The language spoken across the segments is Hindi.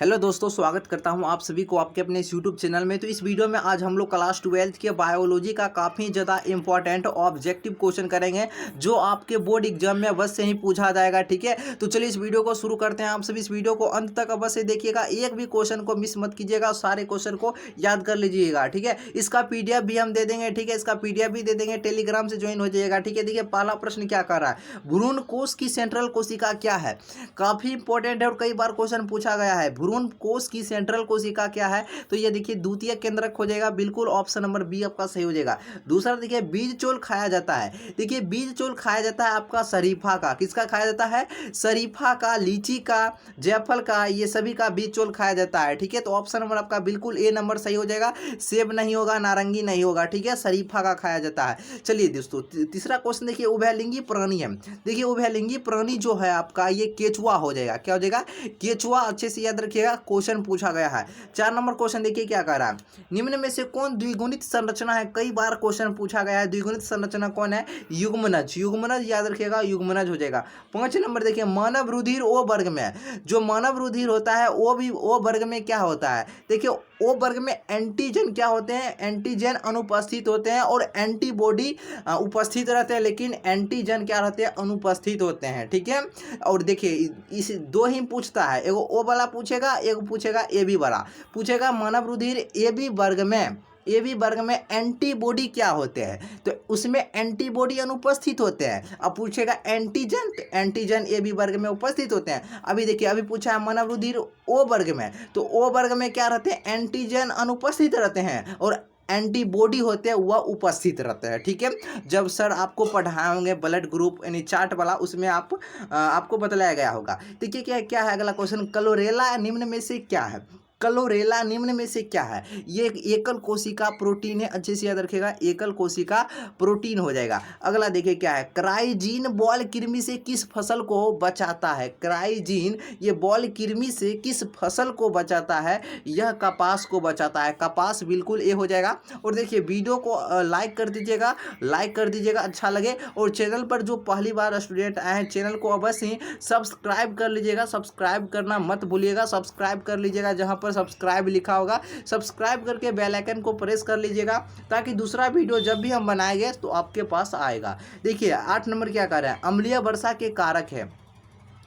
हेलो दोस्तों, स्वागत करता हूं आप सभी को आपके अपने इस यूट्यूब चैनल में। तो इस वीडियो में आज हम लोग क्लास 12th के बायोलॉजी का काफ़ी ज़्यादा इंपॉर्टेंट ऑब्जेक्टिव क्वेश्चन करेंगे जो आपके बोर्ड एग्जाम में अवश्य ही पूछा जाएगा। ठीक है, तो चलिए इस वीडियो को शुरू करते हैं। आप सभी इस वीडियो को अंत तक अवश्य देखिएगा, एक भी क्वेश्चन को मिस मत कीजिएगा, सारे क्वेश्चन को याद कर लीजिएगा। ठीक है, इसका PDF भी हम दे देंगे। ठीक है, इसका PDF भी दे देंगे, टेलीग्राम से ज्वाइन हो जाइएगा। ठीक है, देखिए पहला प्रश्न क्या कर रहा है, भ्रूण कोश की सेंट्रल कोशिका क्या है। काफ़ी इंपॉर्टेंट है और कई बार क्वेश्चन पूछा गया है। भ्रूण कोश की सेंट्रल कोशिका क्या है, तो ये देखिए द्वितीय केंद्रक हो जाएगा, बिल्कुल ऑप्शन नंबर बी आपका सही हो जाएगा। दूसरा देखिए बीज चोल खाया जाता है। देखिए बीज चोल खाया जाता है आपका शरीफा का, किसका खाया जाता है, शरीफा का, लीची का, जायफल का, ये सभी का बीज चोल खाया जाता है। ठीक है, तो ऑप्शन नंबर आपका बिल्कुल ए नंबर सही हो जाएगा। सेब नहीं होगा, नारंगी नहीं होगा। ठीक है, शरीफा का खाया जाता है। चलिए दोस्तों तीसरा क्वेश्चन देखिए, उभयलिंगी प्राणी है। देखिए उभयलिंगी प्राणी जो है आपका ये केचुआ हो जाएगा। क्या हो जाएगा, केचुआ। अच्छे से याद रखिएगा, क्वेश्चन पूछा गया है। 4 नंबर क्वेश्चन देखिए क्या कह रहा है, निम्न में से कौन द्विगुणित संरचना है। कई बार क्वेश्चन पूछा गया है, द्विगुणित संरचना कौन है, युग्मनज। युग्मनज याद रखिएगा, युग्मनज हो जाएगा। 5 नंबर देखिए, मानव रुधिर ओ वर्ग में, जो मानव रुधिर होता है वो भी ओ वर्ग में क्या होता है। देखिए ओ वर्ग में एंटीजन क्या होते हैं, एंटीजन अनुपस्थित होते हैं और एंटीबॉडी उपस्थित रहते हैं, लेकिन एंटीजन क्या रहते हैं, अनुपस्थित होते हैं। ठीक है, और देखिए इस दो ही पूछता है, एगो ओ वाला पूछेगा, एगो पूछेगा ए बी वाला पूछेगा। मानव रुधिर ए बी वर्ग में एंटीबॉडी क्या होते हैं, तो उसमें एंटीबॉडी अनुपस्थित होते हैं। अब पूछेगा एंटीजन, तो एंटीजन ए बी वर्ग में उपस्थित होते हैं। अभी देखिए अभी पूछा है मानव रुधिर ओ वर्ग में, तो ओ वर्ग में क्या रहते हैं, एंटीजन अनुपस्थित रहते हैं और एंटीबॉडी होते हैं वह उपस्थित रहते हैं। ठीक है, जब सर आपको पढ़ाएंगे ब्लड ग्रुप यानी चार्ट वाला, उसमें आपको बतलाया गया होगा। देखिए क्या क्या है अगला क्वेश्चन, क्लोरेला निम्न में से क्या है। क्लोरेला निम्न में से क्या है, ये एक एकल कोशिका प्रोटीन है। अच्छे से याद रखिएगा, एकल कोशिका प्रोटीन हो जाएगा। अगला देखिए क्या है, क्राइजीन बॉल कृमि से किस फसल को बचाता है। क्राइजीन ये बॉल कृमि से किस फसल को बचाता है, यह कपास को बचाता है। कपास बिल्कुल ए हो जाएगा। और देखिए वीडियो को लाइक कर दीजिएगा अच्छा लगे। और चैनल पर जो पहली बार स्टूडेंट आए हैं, चैनल को अवश्य ही सब्सक्राइब कर लीजिएगा, सब्सक्राइब करना मत भूलिएगा। सब्सक्राइब कर लीजिएगा, जहाँ सब्सक्राइब लिखा होगा सब्सक्राइब करके बेल आइकन को प्रेस कर लीजिएगा, ताकि दूसरा वीडियो जब भी हम बनाएंगे तो आपके पास आएगा। देखिए 8 नंबर क्या कर रहा है, अम्लीय वर्षा के कारक है।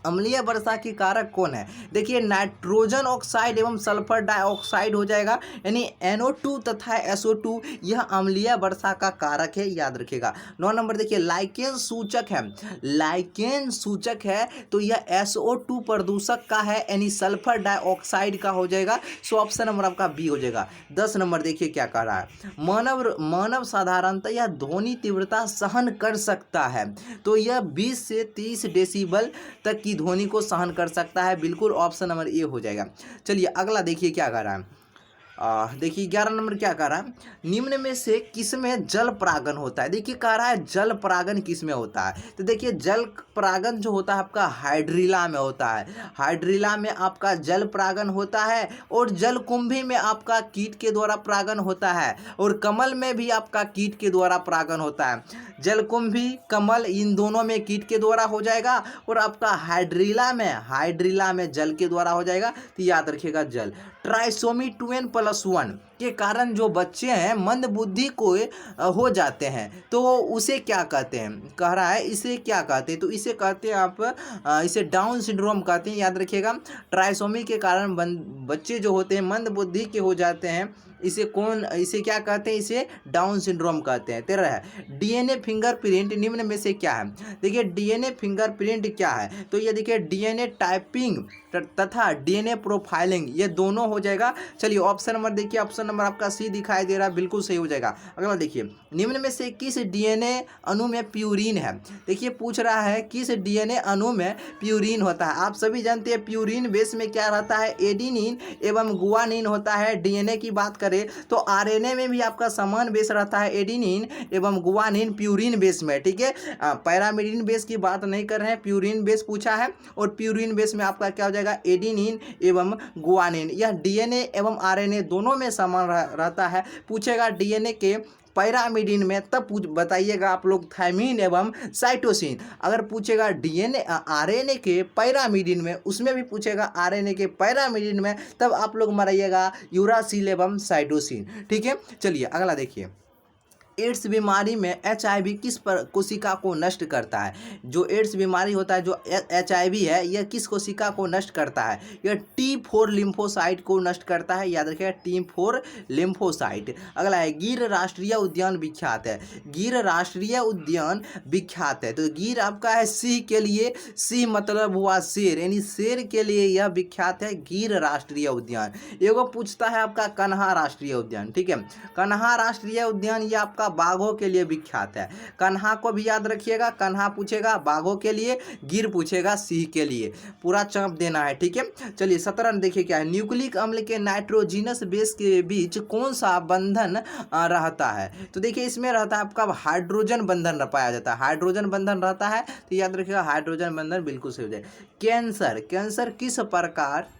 अम्लीय वर्षा के कारक कौन है, देखिए नाइट्रोजन ऑक्साइड एवं सल्फर डाइऑक्साइड हो जाएगा, यानी NO2 तथा SO2 यह अम्लीय वर्षा का कारक है, याद रखिएगा। 9 नंबर देखिए, लाइकेन सूचक है। लाइकेन सूचक है तो यह SO2 प्रदूषक का है, यानी सल्फर डाइऑक्साइड का हो जाएगा। सो ऑप्शन नंबर आपका बी हो जाएगा। 10 नंबर देखिए क्या कह रहा है, मानव साधारणतः यह ध्वनि तीव्रता सहन कर सकता है, तो यह 20 से 30 डेसिबल तक की ध्वनि को सहन कर सकता है। बिल्कुल ऑप्शन नंबर ए हो जाएगा। चलिए अगला देखिए क्या कर रहा है, देखिए 11 नंबर क्या कह रहा है, निम्न में से किस में जल परागन होता है। देखिए कह रहा है जल परागन किस में होता है, तो देखिए जल परागन जो होता है आपका हाइड्रिला में होता है। हाइड्रिला में आपका जल परागन होता है, और जलकुंभी में आपका कीट के द्वारा परागन होता है, और कमल में भी आपका कीट के द्वारा परागन होता है। जलकुंभी, कमल, इन दोनों में कीट के द्वारा हो जाएगा, और आपका हाइड्रिला में जल के द्वारा हो जाएगा। तो याद रखिएगा जल। ट्राइसोमी 2n+1 के कारण जो बच्चे हैं मंद बुद्धि को हो जाते हैं, तो उसे क्या कहते हैं, कह रहा है इसे क्या कहते हैं, तो इसे कहते हैं आप इसे डाउन सिंड्रोम कहते हैं। याद रखिएगा, ट्राइसोमी के कारण बच्चे जो होते हैं मंद बुद्धि के हो जाते हैं, इसे क्या कहते हैं, इसे डाउन सिंड्रोम कहते हैं। 13 है, DNA फिंगरप्रिंट निम्न में से क्या है। देखिए DNA फिंगरप्रिंट क्या है, तो ये देखिए DNA टाइपिंग तथा DNA प्रोफाइलिंग ये दोनों हो जाएगा। चलिए ऑप्शन नंबर देखिए, ऑप्शन नंबर आपका सी दिखाई दे रहा है, बिल्कुल सही हो जाएगा। अगला देखिए, निम्न में से किस DNA अणु में प्यूरिन है। देखिए पूछ रहा है किस DNA अणु में प्यूरिन होता है। आप सभी जानते हैं प्यूरिन बेस में क्या रहता है, एडेनिन एवं गुआनिन होता है। DNA की बात करें तो RNA में भी आपका समान बेस रहता है, एडेनिन एवं गुआनिन प्यूरिन बेस में। ठीक है, पैरामिडिन बेस की बात नहीं कर रहे हैं, प्यूरिन बेस पूछा है, और प्यूरिन बेस में आपका क्या हो जाएगा, एडेनिन एवं गुआनिन। यह DNA एवं RNA दोनों में समान समान रहता है। पूछेगा डीएनए के पैरामिडिन में, तब बताइएगा आप लोग थायमिन एवं साइटोसिन। अगर पूछेगा डीएनए आरएनए के पैरामिडिन में, उसमें भी पूछेगा आरएनए के पैरामिडिन में, तब आप लोग मराइएगा यूरासिल एवं साइटोसिन। ठीक है, चलिए अगला देखिए। एड्स बीमारी में HIV किस कोशिका को नष्ट करता है? जो एड्स बीमारी होता है, जो HIV है, यह किस कोशिका को नष्ट करता है? यह T4 लिम्फोसाइट को नष्ट करता है, याद रखिएगा T4 लिम्फोसाइट। अगला है गिर राष्ट्रीय उद्यान विख्यात है। गिर राष्ट्रीय उद्यान विख्यात है, तो गिर आपका है सिंह के लिए, सिंह मतलब हुआ शेर, यानी शेर के लिए यह विख्यात है गिर राष्ट्रीय उद्यान। एगो पूछता है आपका कन्हा राष्ट्रीय उद्यान। ठीक है, कन्हा राष्ट्रीय उद्यान ये आपका बाघों के लिए विख्यात है। कन्हा को भी याद रखिएगा, कन्हा पूछेगा बाघों के लिए, गिर पूछेगा सिंह के लिए, पूरा चांप देना है। ठीक है, चलिए 17 देखिए क्या है। न्यूक्लिक अम्ल के नाइट्रोजिनस बेस के बीच कौन सा बंधन रहता है? तो देखिए इसमें रहता है आपका हाइड्रोजन बंधन पाया जाता है, हाइड्रोजन बंधन रहता है, तो याद रखिएगा हाइड्रोजन बंधन बिल्कुल सही हो जाए। कैंसर, कैंसर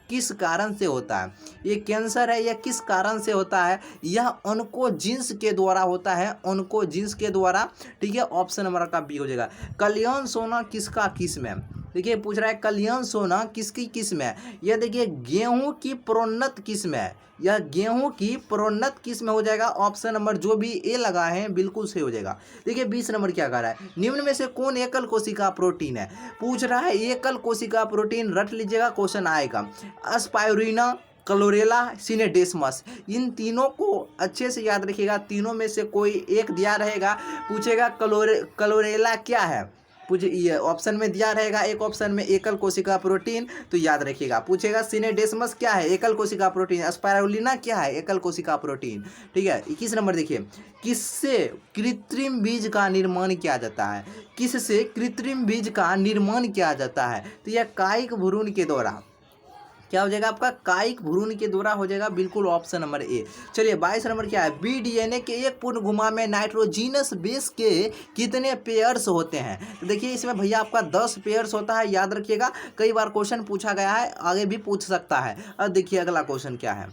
किस कारण से होता है? ये कैंसर है, यह किस कारण से होता है? यह ऑन्कोजीन्स के द्वारा होता है, ऑन्कोजीन्स के द्वारा। ठीक है, ऑप्शन नंबर का बी हो जाएगा। कल्याण सोना किसका किस्म है? देखिए पूछ रहा है कल्याण सोना किसकी किस्म है? यह देखिए गेहूं की प्रोन्नत किस्म है, यह गेहूं की प्रोन्नत किस्म हो जाएगा। ऑप्शन नंबर जो भी ए लगा है बिल्कुल सही हो जाएगा। देखिए 20 नंबर क्या कह रहा है? निम्न में से कौन एकल कोशिका प्रोटीन है? पूछ रहा है एकल कोशिका प्रोटीन, रट लीजिएगा क्वेश्चन आएगा। स्पाइरुलिना, क्लोरेला, सिनेडेस्मस, इन तीनों को अच्छे से याद रखिएगा, तीनों में से कोई एक दिया रहेगा। पूछेगा क्लोरेला क्या है? ये ऑप्शन में दिया रहेगा, एक ऑप्शन में एकल कोशिका प्रोटीन, तो याद रखिएगा। पूछेगा सिनेडेस्मस क्या है? एकल कोशिका प्रोटीन। स्पाइरुलिना क्या है? एकल कोशिका प्रोटीन। ठीक है, 21 नंबर देखिए। किससे कृत्रिम बीज का निर्माण किया जाता है? किससे कृत्रिम बीज का निर्माण किया जाता है? तो यह कायिक भ्रूण के द्वारा। क्या हो जाएगा आपका? कायिक भ्रूण के द्वारा हो जाएगा, बिल्कुल ऑप्शन नंबर ए। चलिए 22 नंबर क्या है? BDNA के एक पूर्ण घुमा में नाइट्रोजीनस बेस के कितने पेयर्स होते हैं? तो देखिए इसमें भैया आपका 10 पेयर्स होता है, याद रखिएगा, कई बार क्वेश्चन पूछा गया है, आगे भी पूछ सकता है। अब देखिए अगला क्वेश्चन क्या है।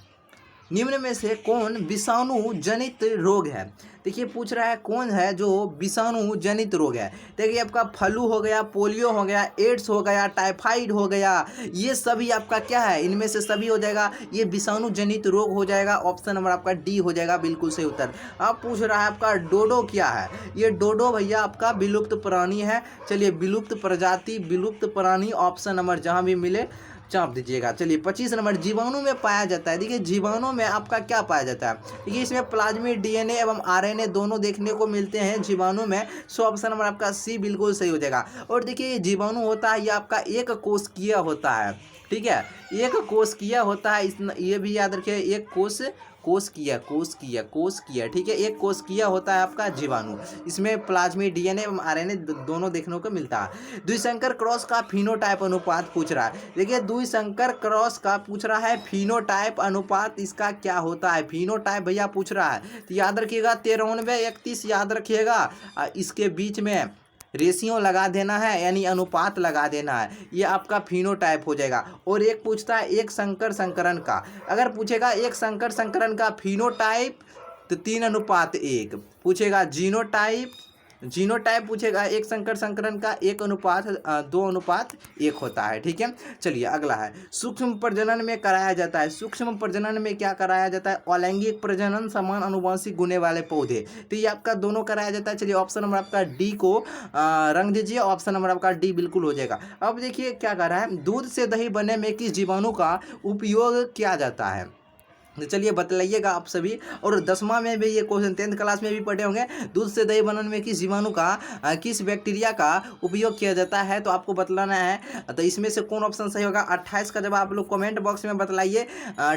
निम्न में से कौन विषाणु जनित रोग है? देखिए पूछ रहा है कौन है जो विषाणु जनित रोग है। देखिए आपका फ्लू हो गया, पोलियो हो गया, एड्स हो गया, टाइफाइड हो गया, ये सभी आपका क्या है? इनमें से सभी हो जाएगा, ये विषाणु जनित रोग हो जाएगा। ऑप्शन नंबर आपका डी हो जाएगा, बिल्कुल सही उत्तर। अब पूछ रहा है आपका डोडो क्या है? ये डोडो भैया आपका विलुप्त प्राणी है। चलिए विलुप्त प्रजाति, विलुप्त प्राणी, ऑप्शन नंबर जहाँ भी मिले चाप दीजिएगा। चलिए 25 नंबर जीवाणु में पाया जाता है। देखिए जीवाणु में आपका क्या पाया जाता है? देखिए इसमें प्लाज्मिड DNA एवं RNA दोनों देखने को मिलते हैं जीवाणु में, सो ऑप्शन नंबर आपका सी बिल्कुल सही हो जाएगा। और देखिए ये जीवाणु होता है, ये आपका एक कोशिकीय होता है। ठीक है, एक कोशिकीय होता है, ये भी याद रखिए, एक कोशिकीय। ठीक है, एक कोशिकीय होता है आपका जीवाणु, इसमें प्लाज्मिड DNA एवं RNA दोनों देखने को मिलता है। द्विसंकर क्रॉस का फिनोटाइप अनुपात पूछ रहा है। देखिए द्विसंकर क्रॉस का पूछ रहा है फिनोटाइप अनुपात, इसका क्या होता है? फिनोटाइप भैया पूछ रहा है, तो याद रखिएगा 93:31 याद रखिएगा, इसके बीच में रेशियो लगा देना है, यानी अनुपात लगा देना है, ये आपका फिनोटाइप हो जाएगा। और एक पूछता है एक संकर संकरण का, अगर पूछेगा एक संकर संकरण का फिनोटाइप तो 3:1 पूछेगा। जीनोटाइप पूछेगा एक संकर संकरण का 1:2:1 होता है। ठीक है, चलिए अगला है सूक्ष्म प्रजनन में कराया जाता है। सूक्ष्म प्रजनन में क्या कराया जाता है? अलैंगिक प्रजनन, समान अनुवांशिक गुने वाले पौधे, तो ये आपका दोनों कराया जाता है। चलिए ऑप्शन नंबर आपका डी को रंग दीजिए, ऑप्शन नंबर आपका डी बिल्कुल हो जाएगा। अब देखिए क्या कर रहा है, दूध से दही बनने में किस जीवाणु का उपयोग किया जाता है? तो चलिए बतलाइएगा आप सभी। और 10वां में भी ये क्वेश्चन 10th क्लास में भी पढ़े होंगे, दूध से दही बनने में किस जीवाणु का किस बैक्टीरिया का उपयोग किया जाता है, तो आपको बतलाना है। तो इसमें से कौन ऑप्शन सही होगा? 28 का जवाब आप लोग कमेंट बॉक्स में बतलाइए।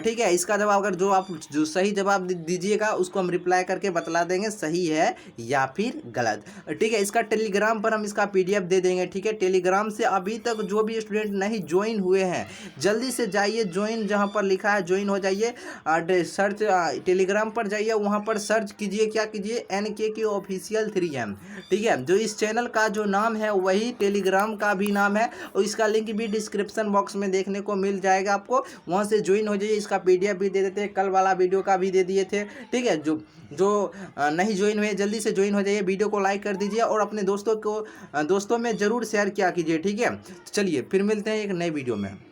ठीक है, इसका जवाब अगर जो सही जवाब दीजिएगा उसको हम रिप्लाई करके बतला देंगे सही है या फिर गलत। ठीक है, इसका टेलीग्राम पर हम इसका PDF दे देंगे। ठीक है, टेलीग्राम से अभी तक जो भी स्टूडेंट नहीं ज्वाइन हुए हैं जल्दी से जाइए, ज्वाइन जहाँ पर लिखा है ज्वाइन हो जाइए। सर्च टेलीग्राम पर जाइए, वहाँ पर सर्च कीजिए, क्या कीजिए, NKK ऑफिशियल 3M। ठीक है, जो इस चैनल का जो नाम है वही टेलीग्राम का भी नाम है, और इसका लिंक भी डिस्क्रिप्शन बॉक्स में देखने को मिल जाएगा आपको, वहाँ से ज्वाइन हो जाइए। इसका PDF भी दे देते हैं, कल वाला वीडियो का भी दे दिए थे। ठीक है, जो जो नहीं ज्वाइन हुए जल्दी से ज्वाइन हो जाइए, वीडियो को लाइक कर दीजिए और अपने दोस्तों में ज़रूर शेयर किया कीजिए। ठीक है, चलिए फिर मिलते हैं एक नए वीडियो में।